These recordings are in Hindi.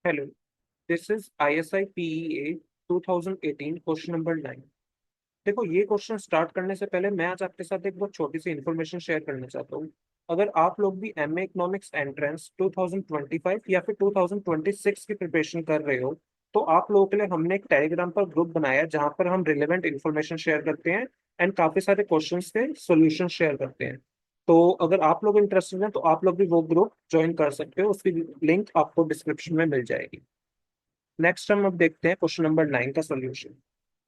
Hello, this is ISI PEA 2018 question number 9। देखो, ये क्वेश्चन स्टार्ट करने से पहले मैं आज आपके साथ एक बहुत छोटी सी इन्फॉर्मेशन शेयर करना चाहता हूँ। अगर आप लोग भी एमए इकोनॉमिक्स एंट्रेंस 2025 या फिर 2026 की प्रिपरेशन कर रहे हो, तो आप लोगों के लिए हमने एक टेलीग्राम पर ग्रुप बनाया है जहाँ पर हम रिलेवेंट इन्फॉर्मेशन शेयर करते हैं एंड काफी सारे क्वेश्चंस के सॉल्यूशन शेयर करते हैं। तो अगर आप लोग इंटरेस्टेड हैं तो आप लोग भी वो ग्रुप ज्वाइन कर सकते हो, उसकी लिंक आपको डिस्क्रिप्शन में मिल जाएगी। नेक्स्ट हम अब देखते हैं क्वेश्चन नंबर 9 का सॉल्यूशन।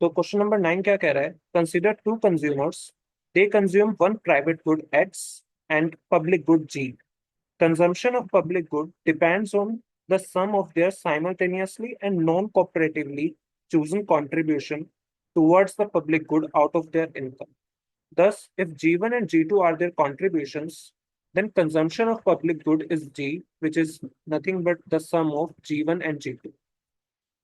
तो क्वेश्चन नंबर 9 क्या कह रहा है? Consider two consumers, they consume one private good x and public good G. Consumption of public good depends on the sum of their simultaneously and non-cooperatively chosen contribution towards the public good out of their income. Thus, if G1 and G2 are their contributions, then consumption of public good is G, which is nothing but the sum of G1 and G2.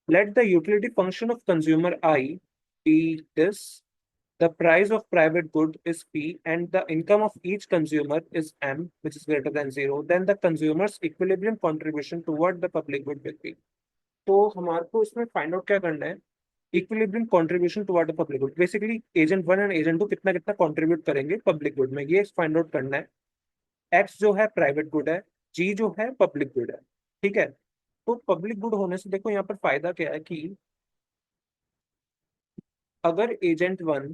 Let the utility function of consumer I be this. The price of private good is P and the income of each consumer is M, which is greater than zero. Then the consumer's equilibrium contribution toward the public good will be. तो हमारे को इसमें फाइंड आउट क्या करना है? Equilibrium contribution toward the public good. Basically agent one and agent two कितना कितना कंट्रीब्यूट करेंगे पब्लिक गुड में, ये फाइंड आउट करना है। एक्स जो है प्राइवेट गुड है, जी जो है पब्लिक गुड है। ठीक है, तो पब्लिक गुड होने से देखो यहाँ पर फायदा क्या है कि अगर एजेंट वन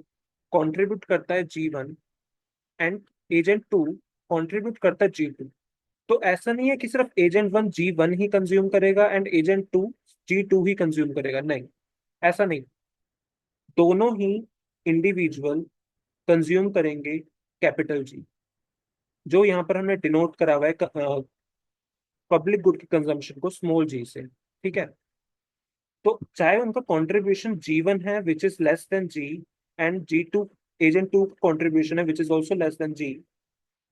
कंट्रीब्यूट करता है G1 and agent to contribute करता है G2, तो ऐसा नहीं है कि सिर्फ एजेंट वन G1 ही कंज्यूम करेगा एंड एजेंट टू G2 ही कंज्यूम करेगा। नहीं, ऐसा नहीं। दोनों ही इंडिविजुअल कंज्यूम करेंगे कैपिटल जी, जो यहाँ पर हमने डिनोट करा हुआ है पब्लिक गुड की कंजम्पशन को स्मॉल जी से। ठीक है, तो चाहे उनका कंट्रीब्यूशन G1 है which is less than G and G2 agent two contribution है which is also less than G,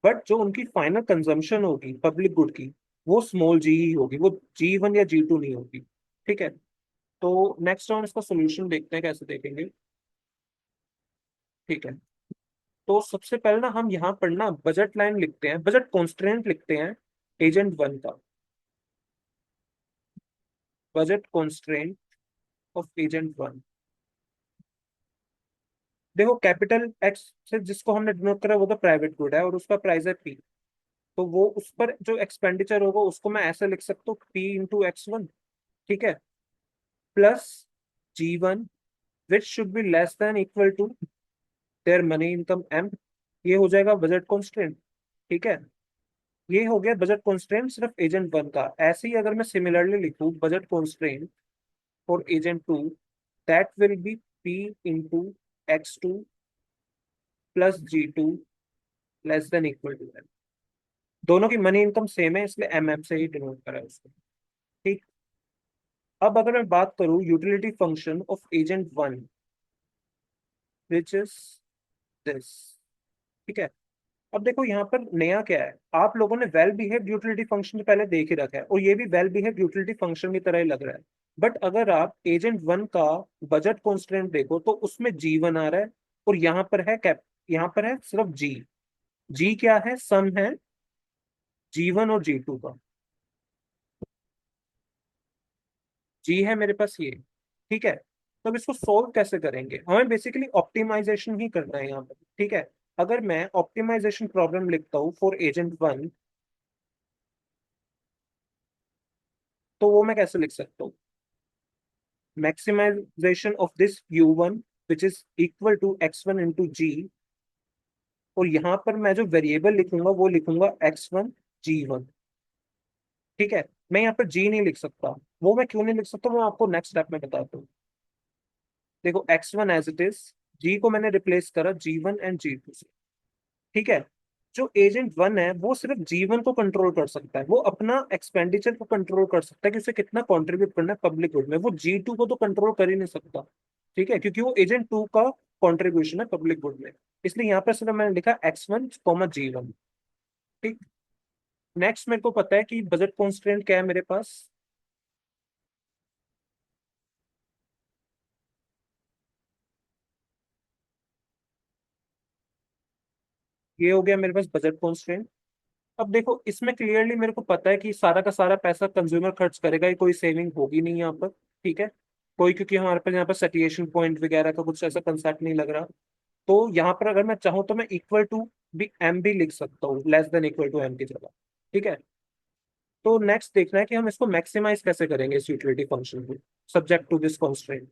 but जो उनकी फाइनल कंजम्पशन होगी पब्लिक गुड की वो स्मॉल जी ही होगी, वो G1 या G2 नहीं होगी। ठीक है, तो नेक्स्ट हम इसका सोल्यूशन देखते हैं कैसे देखेंगे। ठीक है, तो सबसे पहले ना हम यहाँ पर ना बजट लाइन लिखते हैं, बजट कॉन्स्ट्रेंट लिखते हैं एजेंट वन का। Budget constraint of agent one. देखो कैपिटल एक्स से जिसको हमने डिनोट करा वो तो प्राइवेट गुड है और उसका प्राइस है पी, तो वो उस पर जो एक्सपेंडिचर होगा उसको मैं ऐसे लिख सकता हूँ P × X1। ठीक है, plus G1 which should be less than equal to their money income M। ये हो जाएगा बजट कॉन्स्टेंट। ठीक है, ये हो गया बजट कॉन्स्टेंट सिर्फ एजेंट वन का। ऐसे ही अगर मैं सिमिलरली लिखूं budget constant for agent two, that will be P × X2 plus G2 less than equal to M। दोनों की मनी इनकम सेम है इसलिए MM से ही डिनोट करा है उसको। ठीक, अब अगर मैं बात करूं utility function of agent one which is this. ठीक है, अब देखो यहाँ पर नया क्या है, आप लोगों ने वेल बिहेव्ड यूटिलिटी फंक्शन पहले देख ही रखा है और ये भी वेल बिहेव्ड यूटिलिटी फंक्शन की तरह ही लग रहा है। बट अगर आप एजेंट वन का बजट कॉन्स्टेंट देखो तो उसमें G1 आ रहा है और यहाँ पर है कैप, यहाँ पर है सिर्फ जी। जी क्या है? सम है G1 और G2 का। जी है मेरे पास ये। ठीक है, तो अब इसको सोल्व कैसे करेंगे? हमें बेसिकली ऑप्टिमाइजेशन ही करना है यहाँ पर। ठीक है, अगर मैं ऑप्टिमाइजेशन प्रॉब्लम लिखता हूँ फॉर एजेंट वन, तो वो मैं कैसे लिख सकता हूँ? Maximisation of this U1 which is equal to X1 × G, और यहाँ पर मैं जो वेरिएबल लिखूंगा वो लिखूंगा X1 G1। ठीक है, मैं यहाँ पर जी नहीं लिख सकता। वो मैं क्यों नहीं लिख सकता वो आपको नेक्स्ट स्टेप में बताता हूँ। देखो X1 एज इट इज, जी को मैंने रिप्लेस करा G1 एंड G2 से। ठीक है, जो एजेंट वन है वो सिर्फ G1 को कंट्रोल कर सकता है, वो अपना एक्सपेंडिचर को कंट्रोल कर सकता है कि उसे कितना कंट्रीब्यूट करना है पब्लिक गुड में, वो G2 को तो कंट्रोल कर ही नहीं सकता। ठीक है, क्योंकि वो एजेंट टू का कंट्रीब्यूशन है पब्लिक गुड में, इसलिए यहाँ पर सिर्फ मैंने लिखा X1, G1। ठीक, नेक्स्ट मेरे को पता है कि बजट कॉन्स्टेंट क्या है मेरे पास। ये हो गया मेरे पास बजट कॉन्स्टेंट। अब देखो इसमें क्लियरली मेरे को पता है कि सारा का सारा पैसा कंज्यूमर खर्च करेगा, ही कोई सेविंग होगी नहीं यहाँ पर। ठीक है, कोई, क्योंकि हमारे पास यहाँ पर सैटिएशन पॉइंट वगैरह का कुछ ऐसा कंसेप्ट नहीं लग रहा। तो यहाँ पर अगर मैं चाहूँ तो मैं इक्वल टू भी एम भी लिख सकता हूँ, less than equal to M की जगह। ठीक है, तो नेक्स्ट देखना है कि हम इसको मैक्सिमाइज कैसे करेंगे इस यूटिलिटी फंक्शन को, सब्जेक्ट टू दिस कॉन्स्ट्रेंट।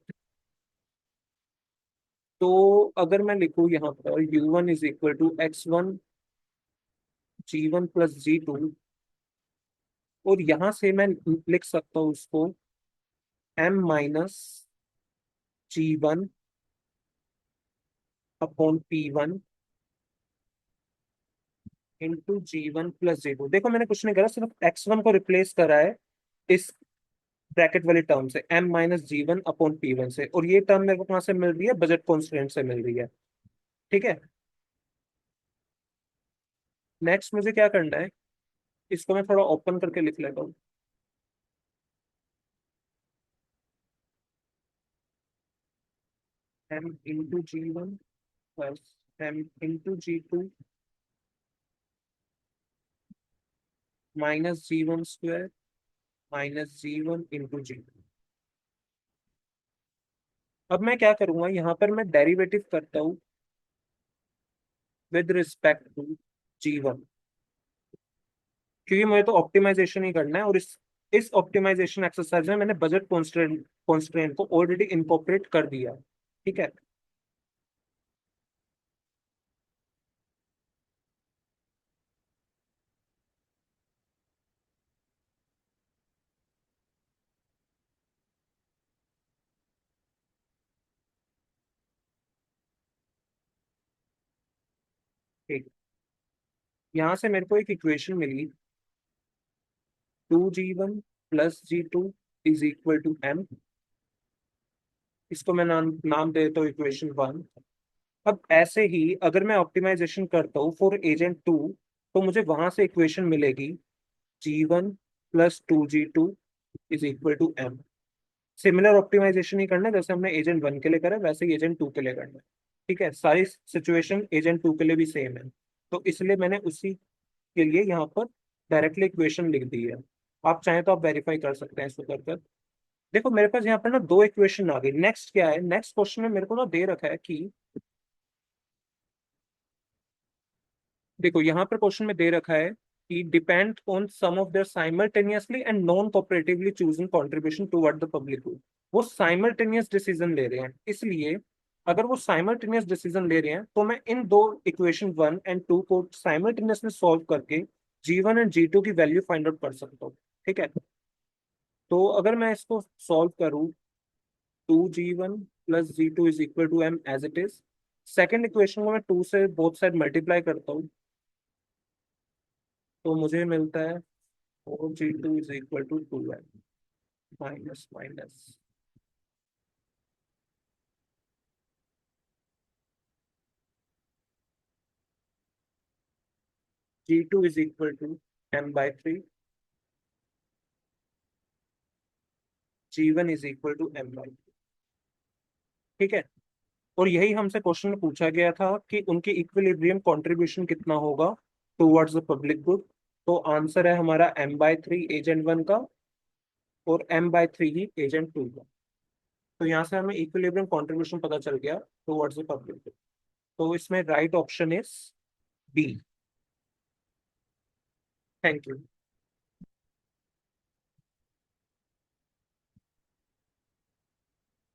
तो अगर मैं लिखूँ यहाँ पर u1 is equal to x1 g1 plus g2, और यहाँ से मैं लिख सकता हूँ उसको m minus g1 upon p1 into G one plus G two. देखो मैंने कुछ नहीं करा, सिर्फ x1 को रिप्लेस करा है इस ब्रैकेट वाली टर्म से, m minus G1 upon p1 से, और ये टर्म मेरे को कहाँ से मिल रही है, बजट कॉन्स्टेंट से मिल रही है। ठीक है, नेक्स्ट मुझे क्या करना है, इसको मैं थोड़ा ओपन करके लिख लेता हूँ। m into G one plus m into G two minus G one square minus G one into G two. अब मैं क्या करूंगा, यहाँ पर मैं डेरिवेटिव करता हूँ विद रिस्पेक्ट टू जी1, क्योंकि मुझे तो ऑप्टिमाइजेशन ही करना है, और इस ऑप्टिमाइजेशन एक्सरसाइज में मैंने बजट कॉन्स्ट्रेंट को ऑलरेडी इनकॉर्पोरेट कर दिया। ठीक है, ठीक, यहाँ से मेरे को एक इक्वेशन मिली, 2g1 plus G two is equal to m। इसको मैं नाम दे देता हूँ इक्वेशन 1। अब ऐसे ही अगर मैं ऑप्टिमाइजेशन करता हूँ फॉर एजेंट 2, तो मुझे वहां से इक्वेशन मिलेगी g1 plus 2g2 is equal to m। Similar optimisation ही करना है जैसे हमने एजेंट 1 के लिए करा है, वैसे ही एजेंट 2 के लिए करना है। ठीक है, सारी सिचुएशन एजेंट 2 के लिए भी सेम है, तो इसलिए मैंने उसी के लिए यहाँ पर डायरेक्टली इक्वेशन लिख दी है। आप चाहें तो आप वेरीफाई कर सकते हैं इसको कर कर। देखो मेरे पास यहाँ पर ना दो इक्वेशन आ गई। नेक्स्ट क्या है, नेक्स्ट क्वेश्चन में मेरे को ना दे रखा है कि, देखो यहाँ पर क्वेश्चन में दे रखा है कि depend on sum of their simultaneously and non cooperatively choosing contribution toward the public good. वो साइमल्टेनियस डिसीजन ले रहे हैं, इसलिए अगर वो साइमल्टेनियस डिसीजन ले रहे हैं तो मैं इन दो इक्वेशन 1 एंड 2 को साइमल्टेनियसली सॉल्व करके जी1 एंड जी2 की वैल्यू फाइंड आउट कर सकता हूँ। ठीक है, तो अगर मैं इसको सॉल्व करूँ, 2g1 plus G two is equal to m as it is. Second equation को मैं 2 से बोथ साइड मल्टीप्लाई करता हूँ, तो मुझे मिलता है 4g2 is equal to 2m minus minus g2 is equal to m/3, g1 is equal to m/3। ठीक है, और यही हमसे क्वेश्चन में पूछा गया था कि उनके इक्विलिब्रियम कंट्रीब्यूशन कितना होगा टुवर्ड्स द पब्लिक गुड। तो आंसर है हमारा m/3 एजेंट 1 का और m/3 ही एजेंट 2 का। तो यहाँ से हमें इक्विलिब्रियम कंट्रीब्यूशन पता चल गया टुवर्ड्स द पब्लिक गुड। तो इसमें right option is B. Thank you.